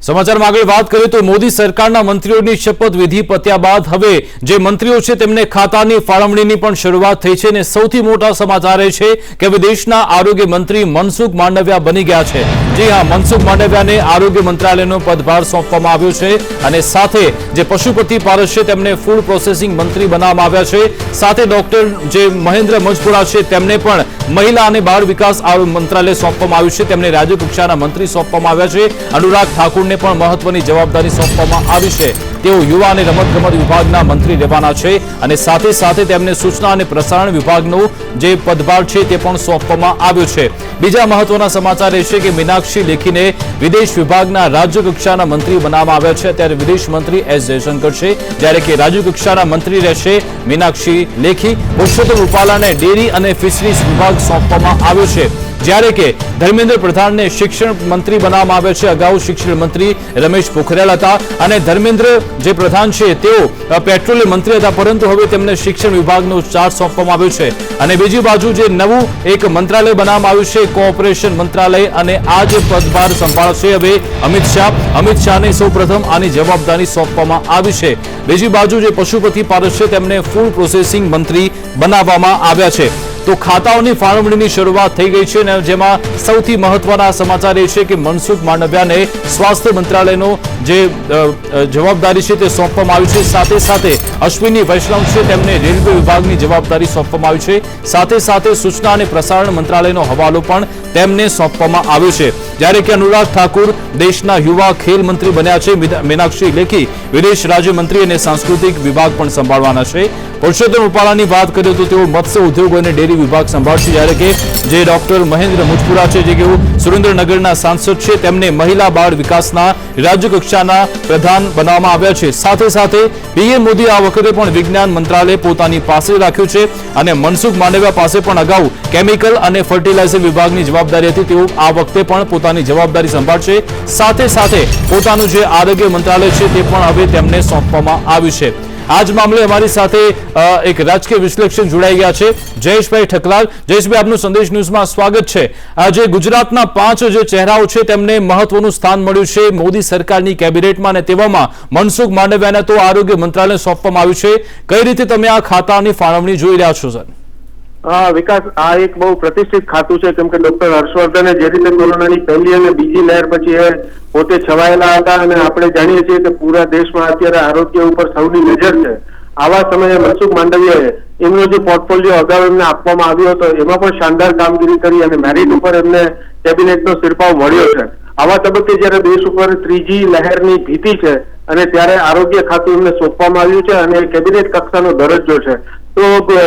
સમાચારમાં આગળ વાત કરીએ તો મોદી સરકારના મંત્રીઓની શપથવિધિ પત્યા બાદ હવે જે મંત્રીઓ છે તેમને ખાતાની ફાળવણીની પણ શરૂઆત થઈ છે અને સૌથી મોટા સમાચાર એ છે કે હવે દેશના આરોગ્ય મંત્રી મનસુખ માંડવિયા બની ગયા છે। જી હા, મનસુખ માંડવિયાને આરોગ્ય મંત્રાલયનો પદભાર સોંપવામાં આવ્યો છે અને સાથે જે પશુપતિ પારસ છે તેમને ફૂડ પ્રોસેસિંગ મંત્રી બનાવવામાં આવ્યા છે। સાથે ડોક્ટર જે મહેન્દ્ર મુંજપુરા છે તેમને પણ મહિલા અને બાળ વિકાસ મંત્રાલય સોંપવામાં આવ્યું છે, તેમને રાજ્ય કક્ષાના મંત્રી સોંપવામાં આવ્યા છે। અનુરાગ ઠાકુર ને પણ મહત્વની જવાબદારી સોંપવામાં આવી છે। તેઓ યુવા અને રમતગમત વિભાગના મંત્રી રહેવાના છે અને સાથે સાથે તેમને સૂચના અને પ્રસારણ વિભાગનો જે પદભાર છે તે પણ સોંપવામાં આવ્યો છે। બીજા મહત્વના સમાચાર એ છે કે મીનાક્ષી લેખીને વિદેશ વિભાગના રાજ્ય કક્ષાના મંત્રી બનાવવામાં આવ્યા છે। ત્યારે વિદેશ મંત્રી એસ જયશંકર છે, જ્યારે કે રાજ્ય કક્ષાના મંત્રી રહેશે મીનાક્ષી લેખી। પુરુષોત્તમ રૂપાલાને ડેરી અને ફિશરીઝ વિભાગ સોંપવામાં આવ્યો છે, જ્યારે કે ધર્મેન્દ્ર પ્રધાનને શિક્ષણ મંત્રી બનાવવામાં આવ્યા છે। અગાઉ શિક્ષણ મંત્રી રમેશ પોખરિયાલ હતા અને ધર્મેન્દ્ર જે પ્રધાન છે તેઓ પેટ્રોલિયમ મંત્રી હતા, પરંતુ હવે તેમને શિક્ષણ વિભાગનો ચાર્જ સોંપવામાં આવ્યો છે। અને બીજી બાજુ જે નવું એક મંત્રાલય બનાવવામાં આવ્યું છે કોઓપરેશન મંત્રાલય, અને આ જે પદભાર સંભાળશે હવે અમિત શાહને સૌપ્રથમ આની જવાબદારી સોંપવામાં આવી છે। બીજી બાજુ જે પશુપતિ પારસ છે તેમને ફૂડ પ્રોસેસિંગ મંત્રી બનાવવામાં આવ્યા છે। તો ખાતાઓની ફાળવણીની શરૂઆત થઈ ગઈ છે અને જેમાં સૌથી મહત્વના સમાચાર એ છે કે મનસુખ માંડવિયાને સ્વાસ્થ્ય મંત્રાલયનો જે જવાબદારી છે તે સોંપવામાં આવી છે। સાથે સાથે અશ્વિની વૈષ્ણવ છે તેમને રેલવે વિભાગની જવાબદારી સોંપવામાં આવી છે। સાથે સાથે સૂચના અને પ્રસારણ મંત્રાલયનો હવાલો પણ તેમને સોંપવામાં આવ્યો છે, જ્યારે કે અનુરાગ ઠાકુર દેશના યુવા ખેલ મંત્રી બન્યા છે। મીનાક્ષી લેખી વિદેશ રાજ્યમંત્રી અને સાંસ્કૃતિક વિભાગ પણ સંભાળવાના છે। પુરુષોત્તમ રૂપાલાની વાત કરીએ તો તેઓ મત્સ્ય ઉદ્યોગ અને ડેરી વિભાગ સંભાળશે, જ્યારે કે જે ડોક્ટર મહેન્દ્ર મુંજપુરા છે જે કે સુરેન્દ્રનગરના સાંસદ છે તેમને મહિલા બાળ વિકાસના રાજ્ય કક્ષાના પ્રધાન બનાવવામાં આવ્યા છે। સાથે સાથે પીએમ મોદી આ વખતે પણ વિજ્ઞાન મંત્રાલય પોતાની પાસે રાખ્યું છે અને મનસુખ માંડવિયા પાસે પણ અગાઉ કેમિકલ અને ફર્ટિલાઇઝર વિભાગની જવાબદારી હતી, તેઓ આ વખતે પણ પોતાની જવાબદારી સંભાળશે। સાથે સાથે પોતાનું જે આરોગ્ય મંત્રાલય છે તે પણ હવે તેમને સોંપવામાં આવ્યું છે। આજ મામલે અમારી સાથે એક રાજકીય વિશ્લેષક જોડાઈ ગયા છે, જયેશભાઈ ઠકલાલ। જયેશભાઈ, આપનું સંદેશ ન્યૂઝમાં સ્વાગત છે। આજે ગુજરાતના 5 જે ચહેરાઓ છે તેમને મહત્વનું સ્થાન મળ્યું છે મોદી સરકારની કેબિનેટમાં, અને તેવામાં મનસુખ માંડવિયાને તો આરોગ્ય મંત્રાલય સોંપવામાં આવ્યું છે। કઈ રીતે તમે આ ખાતાની ફાળવણી જોઈ રહ્યા છો સર? વિકાસ, આ એક બહુ પ્રતિષ્ઠિત ખાતું છે, કેમ કે ડોક્ટર હર્ષવર્ધને જે રીતે કોરોનાની પહેલી અને બીજી લહેર પછી એ પોતે છવાયેલા હતા અને આપણે જાણીએ છીએ કે પૂરા દેશમાં અત્યારે આરોગ્ય ઉપર સૌની નજર છે। આવા સમયે મનસુખ માંડવિયાએ એમનો જે પોર્ટફોલિયો અગાઉ એમને આપવામાં આવ્યો હતો એમાં પણ શાનદાર કામગીરી કરી અને મેરિટ ઉપર એમને કેબિનેટનો સિરપાવ મળ્યો છે। આવા તબક્કે જયારે દેશ ઉપર ત્રીજી લહેરની ભીતિ છે અને ત્યારે આરોગ્ય ખાતું એમને સોંપવામાં આવ્યું છે અને કેબિનેટ કક્ષાનો દરજ્જો છે। તો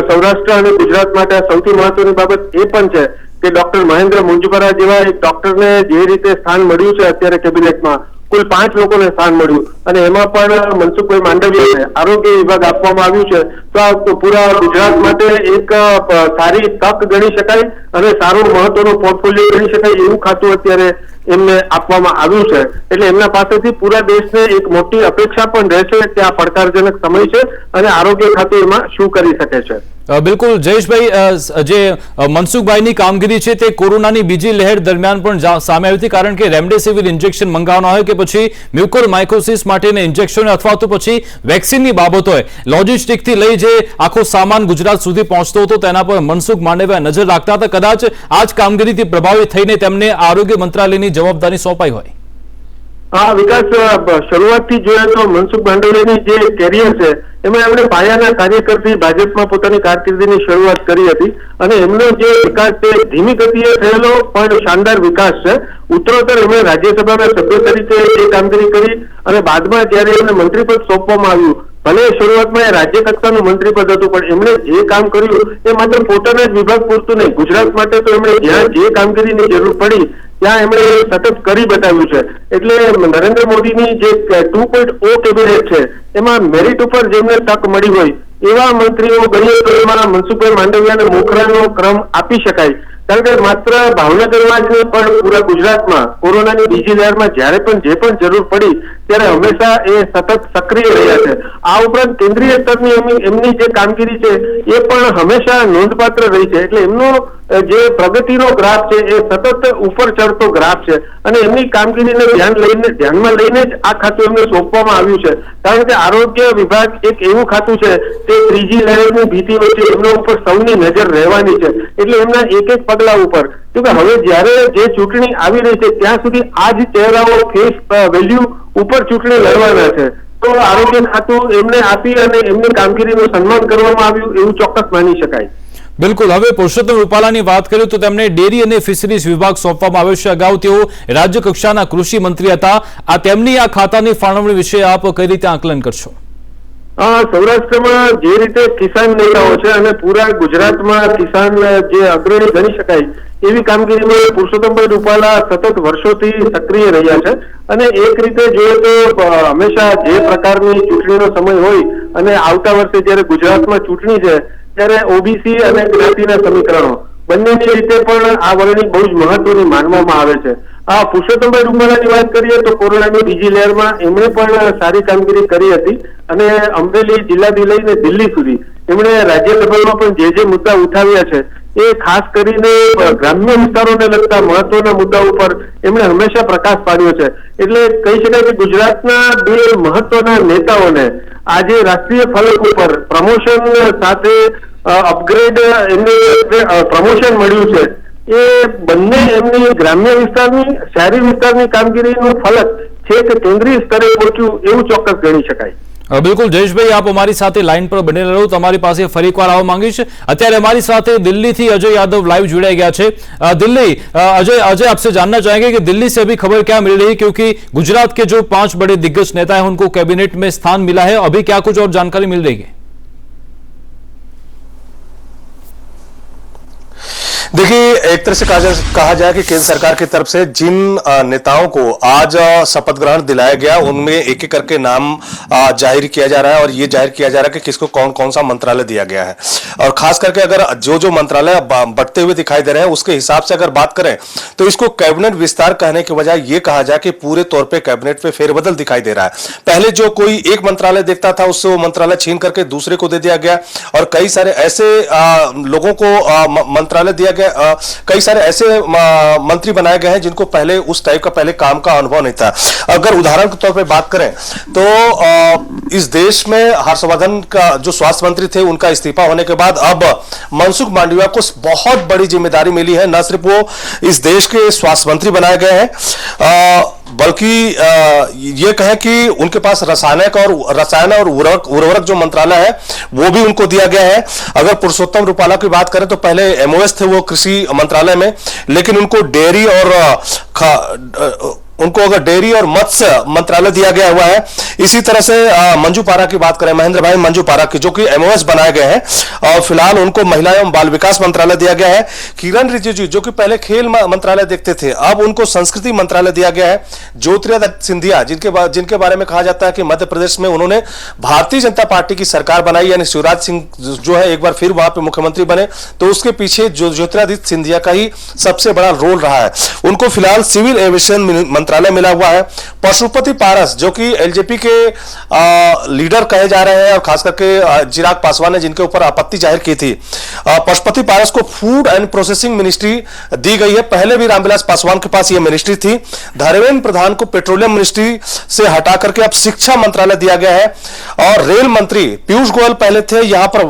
સૌરાષ્ટ્ર અને ગુજરાત માટે સૌથી મહત્વની બાબત એ પણ છે કે ડોક્ટર મહેન્દ્ર મુંજપરા જેવા એક ડોક્ટરને જે રીતે સ્થાન મળ્યું છે અત્યારે કેબિનેટમાં, કુલ 5 લોકોને સ્થાન મળ્યું અને એમાં પણ મનસુખભાઈ માંડવિયાને આરોગ્ય વિભાગ આપવામાં આવ્યું છે। તો આ પૂરા ગુજરાત માટે એક સારી તક ગણી શકાય અને સારું મહત્વનું પોર્ટફોલિયો ગણી શકાય એવું ખાતું અત્યારે એમને આપવામાં આવ્યું છે। એટલે એમના પાસેથી પૂરા દેશને એક મોટી અપેક્ષા પણ રહેશે કે આ પડકારજનક સમય છે અને આરોગ્ય ખાતું એમાં શું કરી શકે છે। બિલકુલ જયેશભાઈ, જે મનસુખભાઈની કામગીરી છે તે કોરોનાની બીજી લહેર દરમિયાન પણ સામે આવી હતી, કારણ કે રેમડેસિવિર ઇન્જેક્શન મંગાવવાના હોય કે પછી મ્યુકોરમાઇકોસિસ માટેના ઇન્જેક્શન અથવા તો પછી વેક્સિનની બાબત હોય, લોજિસ્ટિકથી લઈ જે આખો સામાન ગુજરાત સુધી પહોંચતો હતો તેના પર મનસુખ માંડવિયા નજર રાખતા હતા। કદાચ આ જ કામગીરીથી પ્રભાવિત થઈને તેમને આરોગ્ય મંત્રાલયની જવાબદારી સોંપાઈ હોય। હા વિકાસ, શરૂઆતથી જોઈએ તો મનસુખ માંડવિયાની જે કેરિયર છે એમાં એમણે પાયાના કાર્યકરથી ભાજપમાં પોતાની કારકિર્દીની શરૂઆત કરી હતી અને એમનો જે વિકાસ છે ધીમી ગતિએ થયેલો પણ શાનદાર વિકાસ છે। ઉત્તરોત્તર એમણે રાજ્યસભાના સભ્ય તરીકે એ કામગીરી કરી અને બાદમાં જયારે એમને મંત્રીપદ સોંપવામાં આવ્યું, ભલે શરૂઆતમાં એ રાજ્ય કક્ષાનું મંત્રીપદ હતું પણ એમણે જે કામ કર્યું એ માત્ર પોતાના જ વિભાગ પૂરતું નહીં, ગુજરાત માટે તો એમણે જ્યાં જે કામગીરીની જરૂર પડી ત્યાં એમણે સતત કરી બતાવ્યું છે। એટલે નરેન્દ્ર મોદીની જે 2.0 કેબિનેટ છે એમાં મેરિટ ઉપર જેમને તક મળી હોય એવા મંત્રીઓ ગણીએ તો એમાં મનસુખભાઈ માંડવિયાને મોખરાનો ક્રમ આપી શકાય। કારણ કે માત્ર ભાવનગરમાં જ પણ પૂરા ગુજરાતમાં કોરોનાની બીજી લહેરમાં જ્યારે પણ જે પણ જરૂર પડી ત્યારે હંમેશા એ સતત સક્રિય રહ્યા છે. આ ઉપરાંત કેન્દ્રીય સ્તરની એમની જે કામગીરી છે એ પણ હંમેશા નોંધપાત્ર રહી છે. એટલે એમનો જે પ્રગતિનો ગ્રાફ છે એ સતત ઉપર ચડતો ગ્રાફ છે અને એમની કામગીરીને ધ્યાનમાં લઈને જ આ ખાતું એમને સોંપવામાં આવ્યું છે. કારણ કે આરોગ્ય વિભાગ એક એવું ખાતું છે તે ત્રીજી લહેરની ભીતિ વચ્ચે એમના ઉપર સૌની નજર રહેવાની છે. એટલે એમના એક એક પગલા ઉપર, કે હવે જ્યારે જે ચૂંટણી આવી રહી છે ત્યાં સુધી આ જ ચહેરાઓ ફેસ વેલ્યુ ઉપર ચૂંટણી લડવાના છે. તો આરોગ્ય ખાતું એમને આપી અને એમની કામગીરીનું સન્માન કરવામાં આવ્યું એવું ચોક્કસ માની શકાય. બિલકુલ. હવે પુરુષોત્તમ રૂપાલાની વાત કરીએ તો તેમને ડેરી અને ફિશરીઝ વિભાગ સોંપવામાં આવ્યો છે. અગાઉ તેઓ રાજ્ય કક્ષાના કૃષિ મંત્રી હતા. આ તેમની આ ખાતાની ફાળવણી વિશે આપ કઈ રીતે આકલન કરશો? સૌરાષ્ટ્રમાં જે રીતે કિસાન નેતાઓ છે અને પૂરા ગુજરાતમાં કિસાન જે અગ્રણી ગણી શકાય એવી કામગીરીમાં પુરુષોત્તમભાઈ રૂપાલા સતત વર્ષોથી સક્રિય રહ્યા છે. અને એક રીતે જોઈએ તો હંમેશા જે પ્રકારની ચૂંટણીનો સમય હોય અને આવતા વર્ષે જયારે ગુજરાતમાં ચૂંટણી છે ત્યારે ઓબીસી અને જ્ઞાતિના સમીકરણો બંનેની રીતે પણ આ વરણી બહુ જ મહત્વની માનવામાં આવે છે. પુરુષોત્તમભાઈ રૂપાલાની વાત કરીએ તો કોરોનાની બીજી લહેરમાં એમણે પણ સારી કામગીરી કરી હતી અને અમરેલી જિલ્લાથી લઈને દિલ્હી સુધી એમણે રાજ્યસભામાં પણ જે મુદ્દા ઉઠાવ્યા છે એ ખાસ કરીને ગ્રામ્ય વિસ્તારોને લગતા મહત્વના મુદ્દા ઉપર એમણે હંમેશા પ્રકાશ પાડ્યો છે. એટલે કહી શકાય કે ગુજરાતના બે મહત્વના નેતાઓને આજે રાષ્ટ્રીય ફલક ઉપર પ્રમોશન સાથે અપગ્રેડ એમને પ્રમોશન મળ્યું છે. એ બંને એમની ગ્રામ્ય વિસ્તારની શહેરી વિસ્તારની કામગીરીનું ફલક છે કે કેન્દ્રીય સ્તરે પહોંચ્યું એવું ચોક્કસ ગણી શકાય. બિલકુલ જયેશભાઈ, આપ અમારી સાથે લાઈન પર બનેલા રહો. તમારી પાસે ફરી એકવાર આવવા માંગીશ. અત્યારે हमारी साथ दिल्ली थी अजय यादव लाइव जुड़े गया है. दिल्ली अजय आपसे जानना चाहेंगे कि दिल्ली से अभी खबर क्या मिल रही है, क्योंकि गुजरात के जो 5 बड़े दिग्गज नेता हैं उनको कैबिनेट में स्थान मिला है. अभी क्या कुछ और जानकारी मिल रही है? देखिए, एक तरह से कहा जाए कि केंद्र सरकार की तरफ से जिन नेताओं को आज शपथ ग्रहण दिलाया गया उनमें एक एक करके नाम जाहिर किया जा रहा है और ये जाहिर किया जा रहा है कि किसको कौन कौन सा मंत्रालय दिया गया है. और खास करके अगर जो मंत्रालय बढ़ते हुए दिखाई दे रहे हैं उसके हिसाब से अगर बात करें तो इसको कैबिनेट विस्तार कहने के बजाय ये कहा जाए कि पूरे तौर पर कैबिनेट में फेरबदल दिखाई दे रहा है. पहले जो कोई एक मंत्रालय देखता था उससे वो मंत्रालय छीन करके दूसरे को दे दिया गया और कई सारे ऐसे लोगों को मंत्रालय दिया गया. कई सारे ऐसे मंत्री बनाए गए हैं जिनको पहले उस टाइप का पहले काम का अनुभव नहीं था. अगर उदाहरण के तौर पे बात करें तो इस देश में हर्षवर्धन का जो स्वास्थ्य मंत्री थे उनका इस्तीफा होने के बाद अब मनसुख मांडविया को बहुत बड़ी जिम्मेदारी मिली है. न सिर्फ वो इस देश के स्वास्थ्य मंत्री बनाए गए हैं बल्कि ये कहें कि उनके पास रसायन और उर्वरक जो मंत्रालय है वो भी उनको दिया गया है. अगर पुरुषोत्तम रूपाला की बात करें तो पहले एमओएस थे वो कृषि मंत्रालय में, लेकिन उनको डेयरी और मत्स्य मंत्रालय दिया गया हुआ है. इसी तरह से मंजू पारा की बात करें, महेंद्र भाई मंजू पारा की जो कि एमओएस बनाए गए हैं और फिलहाल उनको महिला एवं बाल विकास मंत्रालय दिया गया है. किरण रिजिजू जो कि पहले खेल मंत्रालय देखते थे अब उनको संस्कृति मंत्रालय दिया गया है. ज्योतिरादित्य सिंधिया जिनके बारे में कहा जाता है कि मध्य प्रदेश में उन्होंने भारतीय जनता पार्टी की सरकार बनाई, यानी शिवराज सिंह जो है एक बार फिर वहां पर मुख्यमंत्री बने, तो उसके पीछे ज्योतिरादित्य सिंधिया का ही सबसे बड़ा रोल रहा है. उनको फिलहाल सिविल एविएशन मंत्रालय मिला हुआ है. पशुपति पारस जो कि एलजेपी के लीडर कहे जा रहे हैं और खास करके चिराग पासवान ने जिनके ऊपर आपत्ति जाहिर की थी, पशुपति पारस को फूड एंड प्रोसेसिंग मिनिस्ट्री दी गई है. पहले भी रामविलास पासवान के पास यह मिनिस्ट्री थी. धर्मेंद्र प्रधान को पेट्रोलियम मिनिस्ट्री से हटा करके अब शिक्षा मंत्रालय दिया गया है. और रेल मंत्री पीयूष गोयल पहले थे, यहां पर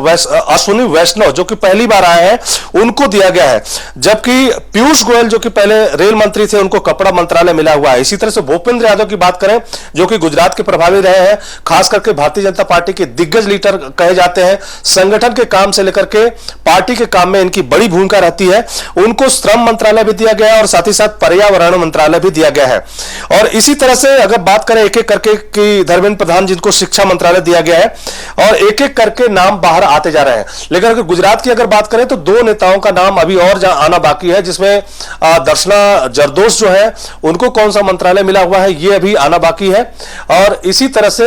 अश्विनी वैष्णव जो कि पहली बार आए हैं उनको दिया गया है. जबकि पीयूष गोयल जो कि पहले रेल मंत्री थे उनको कपड़ा मंत्रालय मिला हुआ है. इसी तरह से भूपेंद्र यादव की बात करें जो कि गुजरात के प्रभारी रहे हैं, खास करके भारतीय जनता पार्टी के दिग्गज लीडर कहे जाते हैं, संगठन के काम से लेकर के पार्टी के काम में इनकी बड़ी भूमिका रहती है. उनको श्रम मंत्रालय भी दिया गया है और साथ ही साथ पर्यावरण मंत्रालय भी दिया गया है. और इसी तरह से अगर बात करें एक एक करके कि धर्मेंद्र प्रधान जिनको शिक्षा मंत्रालय दिया गया है और एक एक करके नाम बाहर आते जा रहे हैं. लेकिन अगर गुजरात की अगर बात करें तो 2 नेताओं का नाम अभी और आना बाकी है, जिसमें दर्शना जरदोश जो है उनको कौन सा मंत्रालय मिला हुआ है ये अभी आना बाकी है। और इसी तरह से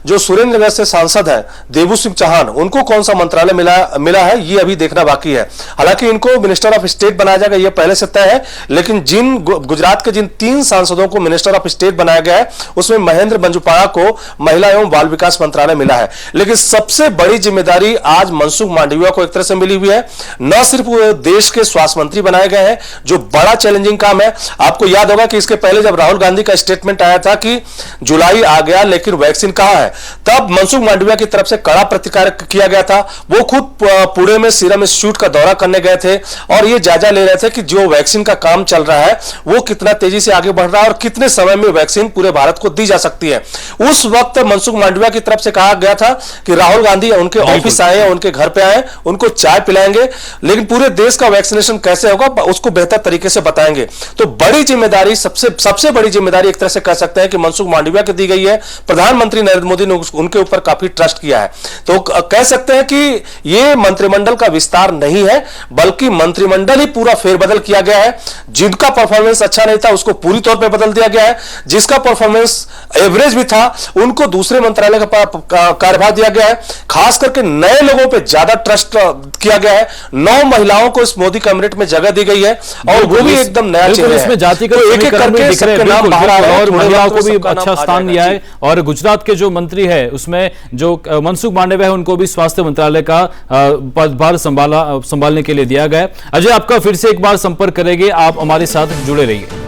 जो सुरेंद्रनगर से सांसद है देवू सिंह चौहान, उनको कौन सा मंत्रालय मिला है ये अभी देखना बाकी है। हालांकि इनको मिनिस्टर ऑफ स्टेट बनाया जाएगा ये पहले से तय है, लेकिन गुजरात के जिन 3 सांसदों को मिनिस्टर ऑफ स्टेट बनाया गया है उसमें महेंद्र मंजूपाड़ा को महिला एवं बाल विकास मंत्रालय मिला है। लेकिन सबसे बड़ी जिम्मेदारी आज मनसुख मांडविया को एक तरह से मिली हुई है। न सिर्फ देश के स्वास्थ्य मंत्री बनाए गए हैं, जो बड़ा चैलेंजिंग काम है। आपको याद होगा कि इसके पहले जब राहुल गांधी का स्टेटमेंट आया था कि जुलाई आ गया लेकिन वैक्सीन कहां है, तब मनसुख मांडविया की तरफ से कड़ा प्रतिकार किया गया था। वो खुद पुणे में सीरम इंस्टीट्यूट का दौरा करने गए थे और ये जायजा ले रहे थे कि जो वैक्सीन का काम चल रहा है वो कितना तेजी से आगे बढ़ रहा है और कितने समय में वैक्सीन पूरे भारत को दी जा सकती है। उस वक्त मनसुख मांडविया की तरफ से कहा गया था कि राहुल गांधी उनके ऑफिस आए, उनके घर पे आए, उनको चाय पिलाएंगे, लेकिन पूरे देश का वैक्सीनेशन कैसे होगा उसको बेहतर तरीके से बताएंगे। तो बड़ी जिम्मेदारी, सबसे बड़ी जिम्मेदारी एक तरह से कह सकते हैं कि मनसुख मांडविया को दी गई है। प्रधानमंत्री नरेंद्र मोदी ने उनके ऊपर काफी ट्रस्ट किया है। तो कह सकते हैं कि यह मंत्रिमंडल का विस्तार नहीं है, बल्कि मंत्रिमंडल ही पूरा फेरबदल किया गया है। जिनका परफॉर्मेंस अच्छा नहीं था उसको पूरी तौर पर बदल दिया गया है, जिसका परफॉर्मेंस एवरेज भी था उनको दूसरे मंत्रालय का कार्यभार दिया गया है। खास करके नए लोगों पे ज्यादा ट्रस्ट किया गया है। 9 महिलाओं को इस मोदी कैबिनेट में जगह दी गई है और वो भी एकदम नया चेहरा है। इसमें जातिगत एक एक करके सबके नाम बाहर आ रहे हैं और महिलाओं को भी सबका नाम अच्छा आ स्थान जाएगा। दिया है। और गुजरात के जो मंत्री है उसमें जो मनसुख मांडविया है उनको भी स्वास्थ्य मंत्रालय का पदभार संभालने के लिए दिया गया है। अजय, आपका फिर से एक बार संपर्क करेंगे, आप हमारे साथ जुड़े रहिए।